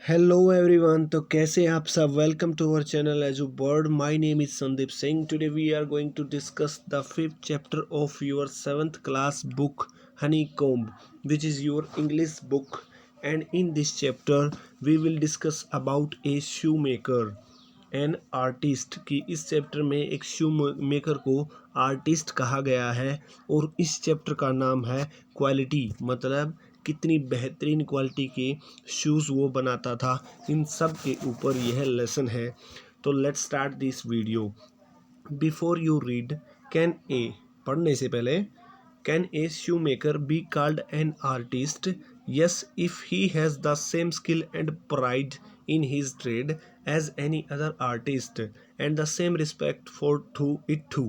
Hello everyone. तो कैसे आप सब। Welcome to our channel edge bird. My name is Sandeep Singh. Today we are going to discuss the 5th chapter of your 7th class book Honeycomb, which is your English book. And in this chapter we will discuss about a shoemaker, an artist. की इस chapter में एक शू maker को artist कहा गया है और इस चैप्टर का नाम है क्वालिटी, मतलब कितनी बेहतरीन क्वालिटी के शूज़ वो बनाता था। इन सब के ऊपर यह लेसन है। तो let's start this video. Before you read, can a, पढ़ने से पहले, can a shoe maker be called an artist? Yes, if he has the same skill and pride in his trade as any other artist, and the same respect for to it too.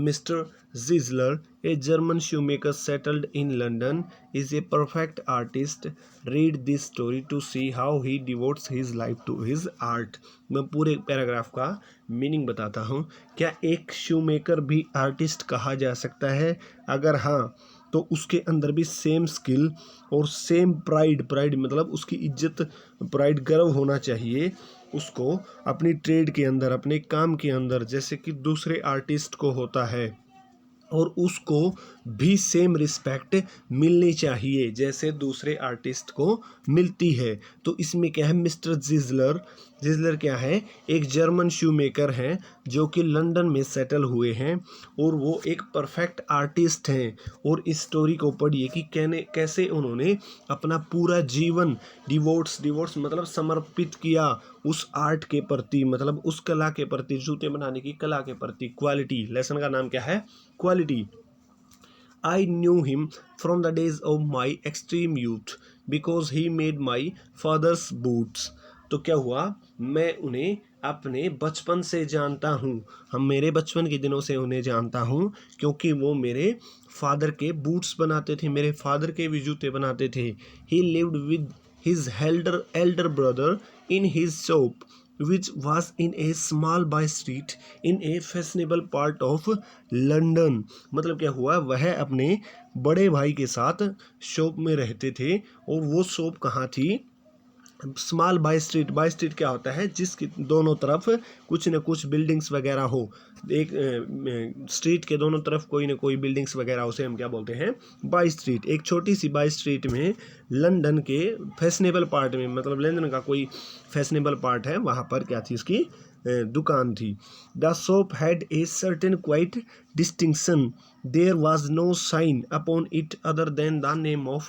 Mr. Ziegler, a German shoemaker settled in London, is a perfect artist. Read this story to see how he devotes his life to his art. मैं पूरे paragraph का meaning बताता हूँ। क्या एक shoemaker भी artist कहा जा सकता है? अगर हाँ, तो उसके अंदर भी सेम स्किल और सेम प्राइड मतलब उसकी इज्जत, प्राइड, गर्व होना चाहिए उसको अपनी ट्रेड के अंदर, अपने काम के अंदर, जैसे कि दूसरे आर्टिस्ट को होता है। और उसको भी सेम रिस्पेक्ट मिलनी चाहिए जैसे दूसरे आर्टिस्ट को मिलती है। तो इसमें क्या है, मिस्टर जिजलर क्या है, एक जर्मन शू मेकर हैं जो कि लंदन में सेटल हुए हैं और वो एक परफेक्ट आर्टिस्ट हैं। और इस स्टोरी को पढ़िए कि कैसे उन्होंने अपना पूरा जीवन डिवोट्स मतलब समर्पित किया उस आर्ट के प्रति, मतलब उस कला के प्रति, जूते बनाने की कला के प्रति। क्वालिटी, लेसन का नाम क्या है, quality. I knew him from the days of my extreme youth because he made my father's boots. तो क्या हुआ, मैं उन्हें अपने बचपन से जानता हूँ। हम मेरे बचपन के दिनों से उन्हें जानता हूँ क्योंकि वो मेरे फादर के बूट्स बनाते थे, मेरे फादर के भी जूते बनाते थे। He lived with his elder brother in his shop, which was in a small by street in a fashionable part of London. मतलब क्या हुआ, वह अपने बड़े भाई के साथ शॉप में रहते थे और वो शॉप कहाँ थी, स्मॉल बाय स्ट्रीट क्या होता है, जिसकी दोनों तरफ कुछ न कुछ बिल्डिंग्स वगैरह हो। एक स्ट्रीट के दोनों तरफ कोई न कोई बिल्डिंग्स वगैरह, उसे हम क्या बोलते हैं, बाय स्ट्रीट। एक छोटी सी बाय स्ट्रीट में लंदन के फैशनेबल पार्ट में, मतलब लंदन का कोई फैशनेबल पार्ट है, वहाँ पर क्या थी, उसकी दुकान थी। The shop had a certain quite distinction. There was no sign upon it other than the name of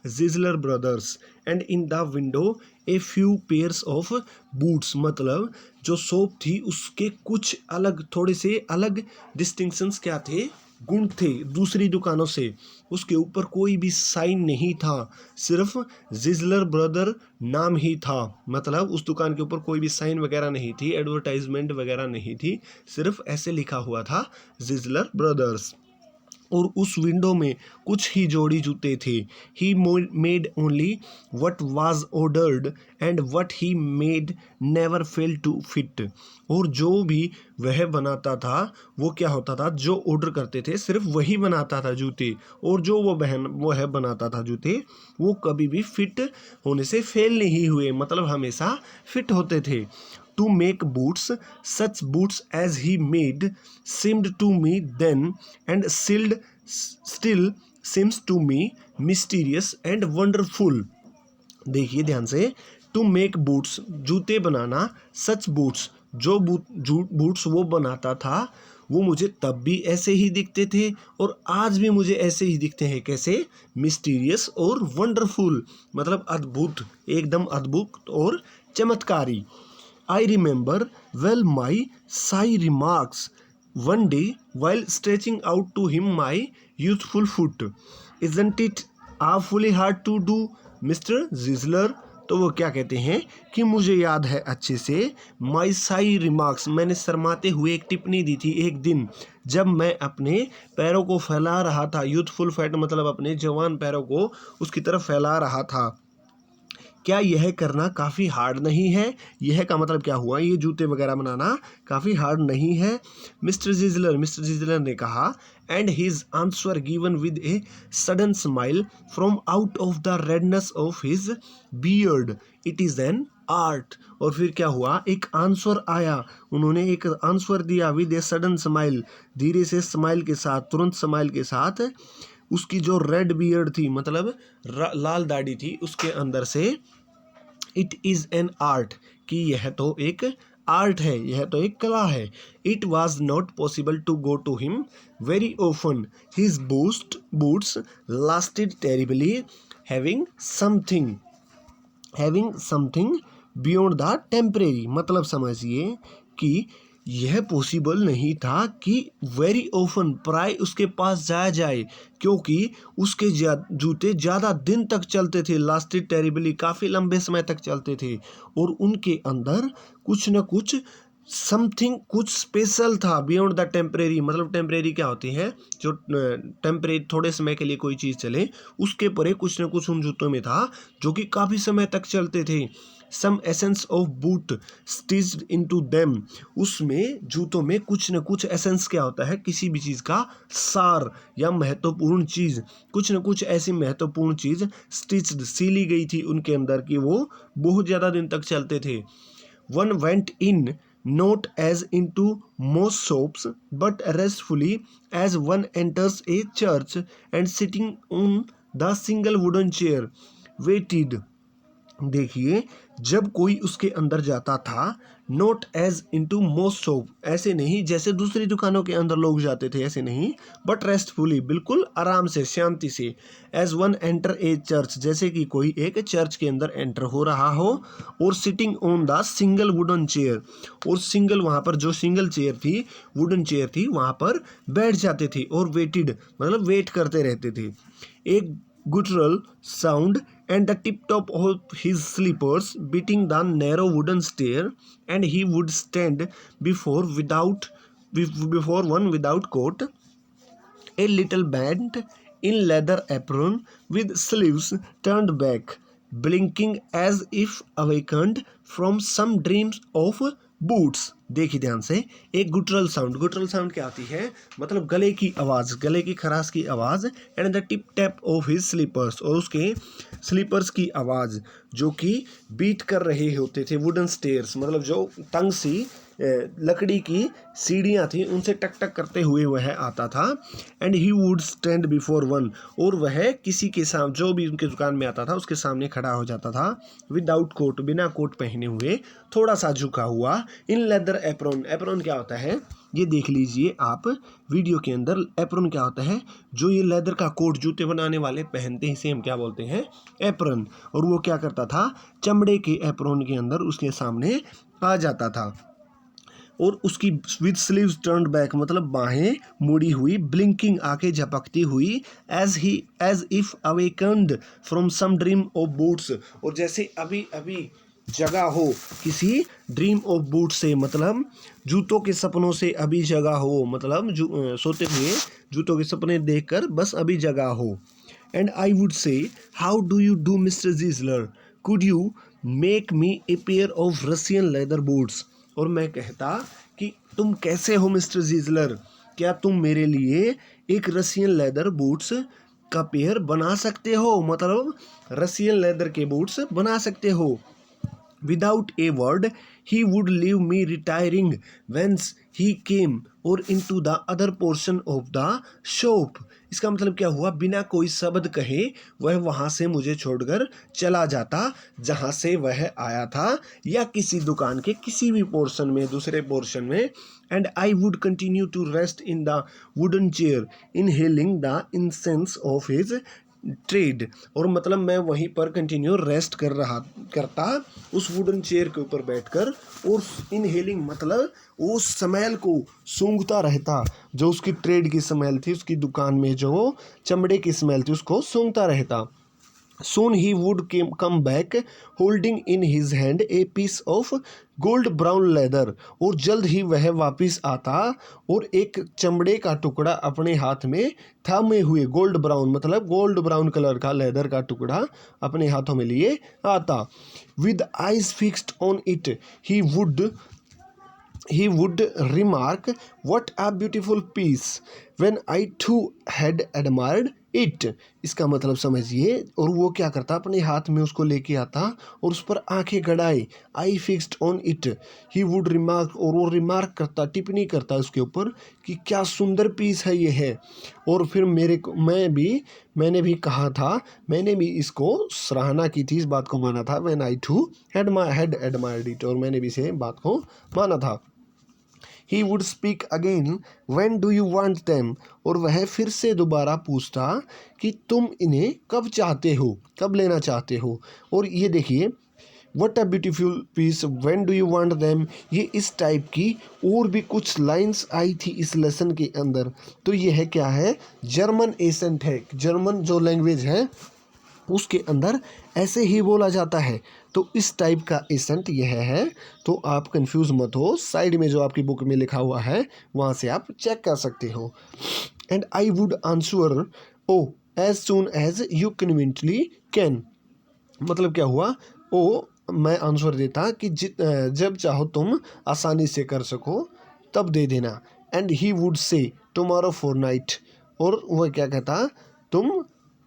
Gessler brothers and in the window a few pairs of boots. मतलब जो शॉप थी उसके कुछ अलग, थोड़े से अलग डिस्टिंक्शंस क्या थे, गुण थे दूसरी दुकानों से। उसके ऊपर कोई भी साइन नहीं था, सिर्फ जिजलर ब्रदर नाम ही था। मतलब उस दुकान के ऊपर कोई भी साइन वगैरह नहीं थी, एडवर्टाइजमेंट वगैरह नहीं थी, सिर्फ ऐसे लिखा हुआ था जिजलर ब्रदर्स। और उस विंडो में कुछ ही जोड़ी जूते थे। He made only what was ordered and what he made never fail to fit. और जो भी वह बनाता था वो क्या होता था, जो ऑर्डर करते थे सिर्फ वही बनाता था जूते, और जो वह बनाता था जूते वो कभी भी फिट होने से फेल नहीं हुए, मतलब हमेशा फिट होते थे। To make boots, such boots as he made seemed to me then and still seems to me mysterious and wonderful. देखिए ध्यान से, टू मेक बूट्स, जूते बनाना, सच बूट्स, जो बूट्स वो बनाता था वो मुझे तब भी ऐसे ही दिखते थे और आज भी मुझे ऐसे ही दिखते हैं। कैसे, मिस्टीरियस और वंडरफुल, मतलब अद्भुत, एकदम अद्भुत और चमत्कारी। I remember well my shy remarks one day while stretching out to him my youthful foot. Isn't it awfully hard to do, Mr. Ziegler? तो वो क्या कहते हैं कि मुझे याद है अच्छे से, माई साई रिमार्क्स, मैंने शर्माते हुए एक टिप्पणी दी थी एक दिन जब मैं अपने पैरों को फैला रहा था, यूथफुल फैट मतलब अपने जवान पैरों को उसकी तरफ फैला रहा था। क्या यह करना काफ़ी हार्ड नहीं है? यह का मतलब क्या हुआ, ये जूते वगैरह बनाना काफ़ी हार्ड नहीं है? मिस्टर जिजलर ने कहा, and his answer given with a sudden smile from out of the redness of his beard, it is an art. और फिर क्या हुआ, एक आंसर आया, उन्होंने एक आंसर दिया विद ए सडन स्माइल, धीरे से स्माइल के साथ, तुरंत स्माइल के साथ, उसकी जो रेड बियर्ड थी मतलब लाल दाढ़ी थी उसके अंदर से, इट इज़ एन आर्ट, कि यह तो एक आर्ट है, यह तो एक कला है। It was not possible to go to him very often, his boots lasted terribly, having something beyond the temporary. मतलब समझिए कि यह पॉसिबल नहीं था कि वेरी ऑफन, प्राय उसके पास जाया जाए, क्योंकि उसके जूते ज़्यादा दिन तक चलते थे, लास्टेड टेरिबली, काफ़ी लंबे समय तक चलते थे, और उनके अंदर कुछ न कुछ समथिंग, कुछ स्पेशल था, बियॉन्ड द टेम्परेरी। मतलब टेम्परेरी क्या होती है, जो टेम्परेरी थोड़े समय के लिए कोई चीज़ चले, उसके परे कुछ न कुछ उन जूतों में था जो कि काफ़ी समय तक चलते थे। Some essence of boot stitched into them, उसमें जूतों में कुछ न कुछ एसेंस क्या होता है, किसी भी चीज़ का सार या महत्वपूर्ण चीज़, कुछ न कुछ ऐसी महत्वपूर्ण चीज़ स्टिच्ड, सीली गई थी उनके अंदर, कि वो बहुत ज़्यादा दिन तक चलते थे। One went in not as into most shops but restfully as one enters a church, and sitting on the single wooden chair waited। देखिए, जब कोई उसके अंदर जाता था, not as into most shop, ऐसे नहीं जैसे दूसरी दुकानों के अंदर लोग जाते थे, ऐसे नहीं, बट रेस्टफुली, बिल्कुल आराम से, शांति से, as one enter a church, जैसे कि कोई एक चर्च के अंदर एंटर हो रहा हो, और sitting on the single wooden chair, और सिंगल, वहाँ पर जो सिंगल चेयर थी, वुडन चेयर थी, वहाँ पर बैठ जाते थे, और वेटिड मतलब वेट करते रहते थे। एक guttural sound and the tip top of his slippers beating the narrow wooden stair, and he would stand before one without coat, a little bent in leather apron with sleeves turned back, blinking as if awakened from some dreams of boots। देखिए ध्यान से, एक गुटरल sound क्या आती है, मतलब गले की आवाज़, गले की खराश की आवाज़, and the tip tap of his slippers, और उसके स्लीपर्स की आवाज़, जो कि बीट कर रहे होते थे वुडन स्टेयर्स, मतलब जो तंग सी लकड़ी की सीढ़ियाँ थी, उनसे टक टक करते हुए वह आता था। And he would stand before one, और वह किसी के सामने, जो भी उनके दुकान में आता था उसके सामने खड़ा हो जाता था, विदाउट कोट, बिना कोट पहने हुए, थोड़ा सा झुका हुआ, इन लेदर एप्रोन। एप्रोन क्या होता है, ये देख लीजिए आप वीडियो के अंदर, एप्रोन क्या होता है, जो ये लेदर का कोट जूते बनाने वाले पहनते हैं, इसे हम क्या बोलते हैं, एप्रोन। और वो क्या करता था, चमड़े के एप्रोन के अंदर उसके सामने आ जाता था, और उसकी विद स्लीव्स टर्न्ड बैक, मतलब बाहें मुड़ी हुई, ब्लिंकिंग, आंखें झपकती हुई, as if awakened from some dream of boots, और जैसे अभी अभी जगा हो किसी ड्रीम ऑफ बूट से, मतलब जूतों के सपनों से अभी जगा हो, मतलब सोते हुए जूतों के सपने देखकर बस अभी जगा हो। And I would say, how do you do Mister Gessler, could you make me a pair of Russian leather boots. और मैं कहता कि तुम कैसे हो मिस्टर जिजलर, क्या तुम मेरे लिए एक रशियन लेदर बूट्स का पेयर बना सकते हो, मतलब रशियन लेदर के बूट्स बना सकते हो। Without a word, he would leave me retiring whence he came or into the other portion of the shop। इसका मतलब क्या हुआ, बिना कोई शब्द कहे वह वहाँ से मुझे छोड़कर चला जाता जहाँ से वह आया था, या किसी दुकान के किसी भी पोर्शन में, दूसरे पोर्शन में। And I would continue to rest in the wooden chair inhaling the incense of his trade, और मतलब मैं वहीं पर कंटिन्यू रेस्ट करता उस वुडन चेयर के ऊपर बैठकर, और इनहेलिंग मतलब उस स्मेल को सूंघता रहता, जो उसकी ट्रेड की स्मेल थी, उसकी दुकान में जो चमड़े की स्मेल थी उसको सूंघता रहता। Soon he would come back holding in his hand a piece of gold brown leather, और जल्द ही वह वापस आता और एक चमड़े का टुकड़ा अपने हाथ में थामे हुए, गोल्ड ब्राउन मतलब गोल्ड ब्राउन कलर का लेदर का टुकड़ा अपने हाथों में लिए आता. With eyes fixed on it he would remark, "What a beautiful piece," when I too had admired it. इसका मतलब समझिए, और वो क्या करता, अपने हाथ में उसको लेके आता और उस पर आंखें गड़ाए. Eye fixed on it, he would remark, और वो रिमार्क करता, टिप्पणी करता उसके ऊपर कि क्या सुंदर पीस है ये है. और फिर मैंने भी कहा था, मैंने भी इसको सराहना की थी, इस बात को माना था. When I too had admired it, और मैंने भी इसे बात को माना था. He would speak again, when do you want them, और वह फिर से दोबारा पूछता कि तुम इन्हें कब चाहते हो, कब लेना चाहते हो. और ये देखिए, what a beautiful piece, when do you want them, ये इस टाइप की और भी कुछ लाइंस आई थी इस लेसन के अंदर. तो ये है क्या है, जर्मन एसेंट है, जर्मन जो लैंग्वेज है उसके अंदर ऐसे ही बोला जाता है. तो इस टाइप का एसेंट यह है. तो आप कंफ्यूज मत हो, साइड में जो आपकी बुक में लिखा हुआ है वहाँ से आप चेक कर सकते हो. And I would answer, oh as soon as you conveniently can, मतलब क्या हुआ, ओ मैं आंसर देता कि जब चाहो तुम आसानी से कर सको तब दे देना. And he would say tomorrow for night, और वह क्या कहता, तुम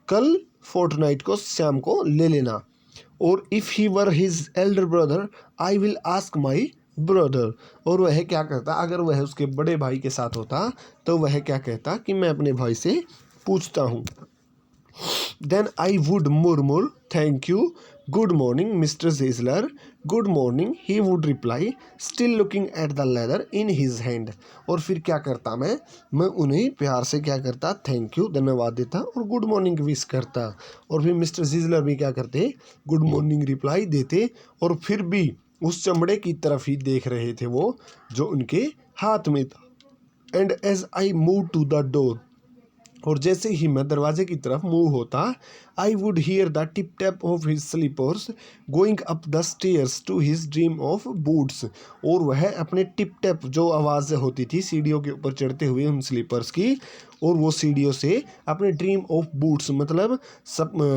कल फोर्टनाइट को, शाम को ले लेना. और if he were his Elder brother I will ask my brother, और वह क्या कहता, अगर वह उसके बड़े भाई के साथ होता तो वह क्या कहता कि मैं अपने भाई से पूछता हूँ. Then I would murmur, "Thank you. Good morning, Mr. Zizzler." "Good morning," he would reply, still looking at the leather in his hand. और फिर क्या करता मैं उन्हें प्यार से क्या करता, थैंक यू, धन्यवाद देता और गुड मॉर्निंग विश करता. और फिर मिस्टर जिजलर भी क्या करते, गुड मॉर्निंग रिप्लाई देते, और फिर भी उस चमड़े की तरफ ही देख रहे थे वो जो उनके हाथ में था. And as I move to the door, और जैसे ही मैं दरवाजे की तरफ मूव होता, I would hear the tip tap of his slippers going up the stairs to his dream of boots, और वह अपने टिप टैप जो आवाज़ होती थी सीढ़ियों के ऊपर चढ़ते हुए उन स्लीपर्स की, और वो सीढ़ियों से अपने ड्रीम ऑफ बूट्स मतलब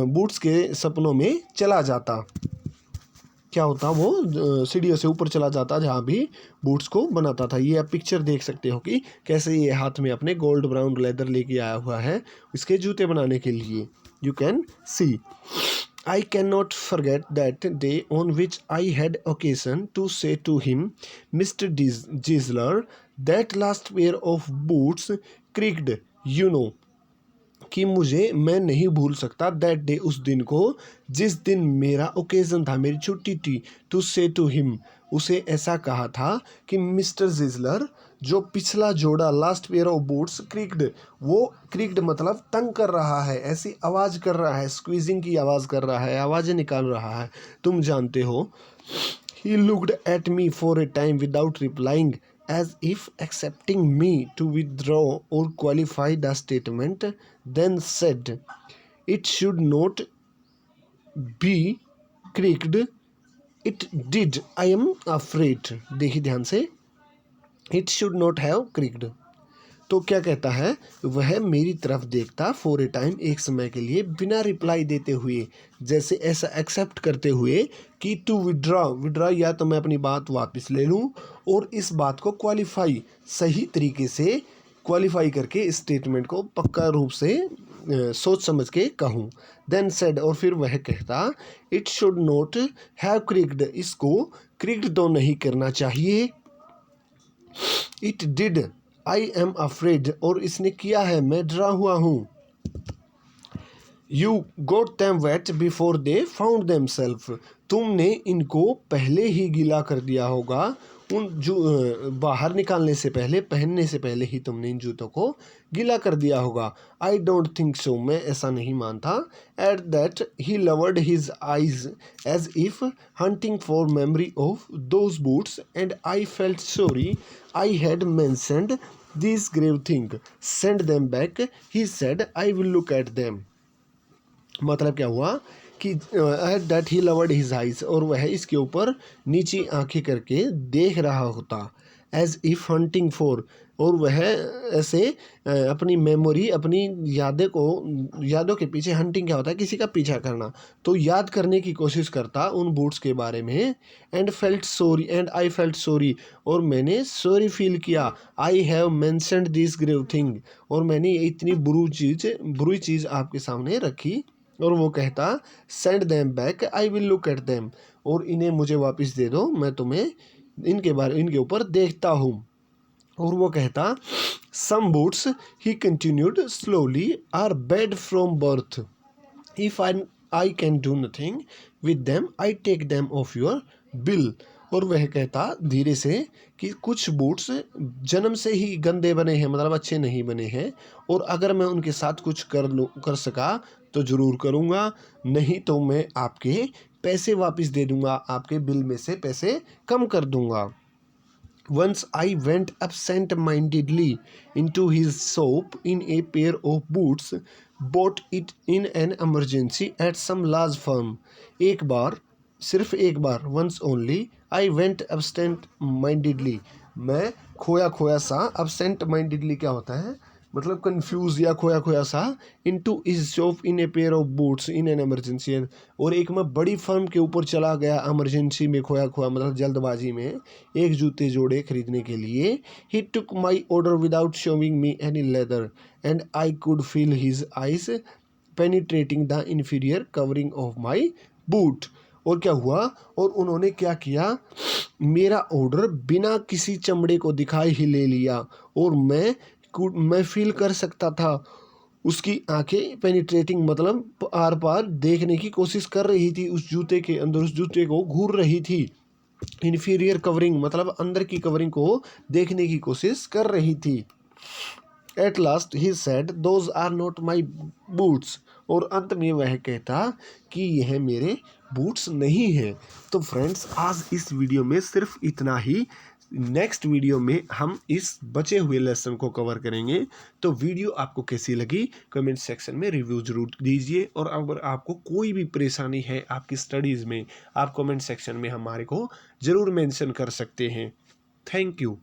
बूट्स के सपनों में चला जाता. क्या होता, वो सीढ़ियों से ऊपर चला जाता जहाँ भी बूट्स को बनाता था. ये आप पिक्चर देख सकते हो कि कैसे ये हाथ में अपने गोल्ड ब्राउन लेदर लेके आया हुआ है इसके जूते बनाने के लिए. You can see. I cannot forget that day on which I had occasion to say to him, "Mr. Gisler, that last pair of boots creaked, you know." कि मैं नहीं भूल सकता दैट डे, उस दिन को, जिस दिन मेरा ओकेज़न था, मेरी छुट्टी थी, टू से टू हिम, उसे ऐसा कहा था कि मिस्टर जिजलर, जो पिछला जोड़ा लास्ट पेयर ऑफ बूट्स क्रिक्ड, वो क्रिक्ड मतलब तंग कर रहा है, ऐसी आवाज़ कर रहा है, स्क्वीजिंग की आवाज़ कर रहा है, आवाज़ें निकाल रहा है, तुम जानते हो. He looked at me for a time without replying, as if accepting me to withdraw or qualify the statement, then said, "It should not be creaked." "It did, I am afraid." देखिए ध्यान से, "It should not have creaked." तो क्या कहता है, वह मेरी तरफ देखता फॉर ए टाइम, एक समय के लिए, बिना रिप्लाई देते हुए, जैसे ऐसा एक्सेप्ट करते हुए कि टू विड्रॉ या तो मैं अपनी बात वापस ले लूँ, और इस बात को क्वालिफाई, सही तरीके से क्वालिफाई करके इस स्टेटमेंट को पक्का रूप से सोच समझ के कहूँ. देन सेड, और फिर वह कहता, "it should not have cricked." इसको क्रिक्ड तो नहीं करना चाहिए. "It did, I am afraid." और इसने किया है, मैं डरा हुआ हूँ. "You got them wet before they found them self." तुमने इनको पहले ही गीला कर दिया होगा, उन जो बाहर निकालने से पहले, पहनने से पहले ही तुमने इन जूतों को गीला कर दिया होगा. आई डोंट थिंक सो, मैं ऐसा नहीं मानता. At that he lowered his eyes as if hunting for memory of those boots, and I felt sorry I had mentioned these grave thing. "Send them back," he said. "I will look at them." मतलब क्या हुआ कि that he lowered his eyes, और वह इसके ऊपर नीची आंखें करके देख रहा होता, एज इफ हंटिंग फॉर, और वह ऐसे अपनी मेमोरी, अपनी यादों के पीछे, हंटिंग क्या होता है, किसी का पीछा करना, तो याद करने की कोशिश करता उन बूट्स के बारे में। एंड आई फेल्ट सॉरी, और मैंने सॉरी फील किया। I have mentioned this grave thing, और मैंने ये इतनी बुरी चीज़ आपके सामने रखी। और वो कहता send them back, I will look at them, और इन्हें मुझे वापस दे दो, मैं तुम्हें इनके ऊपर देखता हूँ। और वो कहता some boots, he continued slowly, are bad from birth, if I can do nothing with them, I take them off your bill. और वह कहता धीरे से कि कुछ बूट्स जन्म से ही गंदे बने हैं, मतलब अच्छे नहीं बने हैं, और अगर मैं उनके साथ कुछ कर सका तो ज़रूर करूँगा, नहीं तो मैं आपके पैसे वापस दे दूँगा, आपके बिल में से पैसे कम कर दूँगा। Once I went absent-mindedly into his shop in a pair of boots, bought it in an emergency at some large firm. एक बार, सिर्फ एक बार, once only, I went absent-mindedly, मैं खोया खोया सा, absent-mindedly क्या होता है, मतलब कंफ्यूज या खोया खोया सा, into is shop in A pair of boots in an emergency, और एक मैं बड़ी फर्म के ऊपर चला गया इमरजेंसी में, खोया खोया मतलब जल्दबाजी में, एक जूते जोड़े खरीदने के लिए। He took my order without showing me any leather, and I could feel his eyes penetrating the inferior covering of my boot. और क्या हुआ, और उन्होंने क्या किया, मेरा ऑर्डर बिना किसी चमड़े को दिखाए ही ले लिया, और मैं फील कर सकता था उसकी आंखें पेनिट्रेटिंग, मतलब आर पार देखने की कोशिश कर रही थी, उस जूते के अंदर, उस जूते को घूर रही थी। इन्फीरियर कवरिंग मतलब अंदर की कवरिंग को देखने की कोशिश कर रही थी। At last he said those are not my boots, और अंत में वह कहता कि यह मेरे बूट्स नहीं हैं। तो फ्रेंड्स, आज इस वीडियो में सिर्फ इतना ही। नेक्स्ट वीडियो में हम इस बचे हुए लेसन को कवर करेंगे। तो वीडियो आपको कैसी लगी कमेंट सेक्शन में रिव्यू जरूर दीजिए, और अगर आपको कोई भी परेशानी है आपकी स्टडीज़ में, आप कमेंट सेक्शन में हमारे को ज़रूर मेंशन कर सकते हैं। Thank you.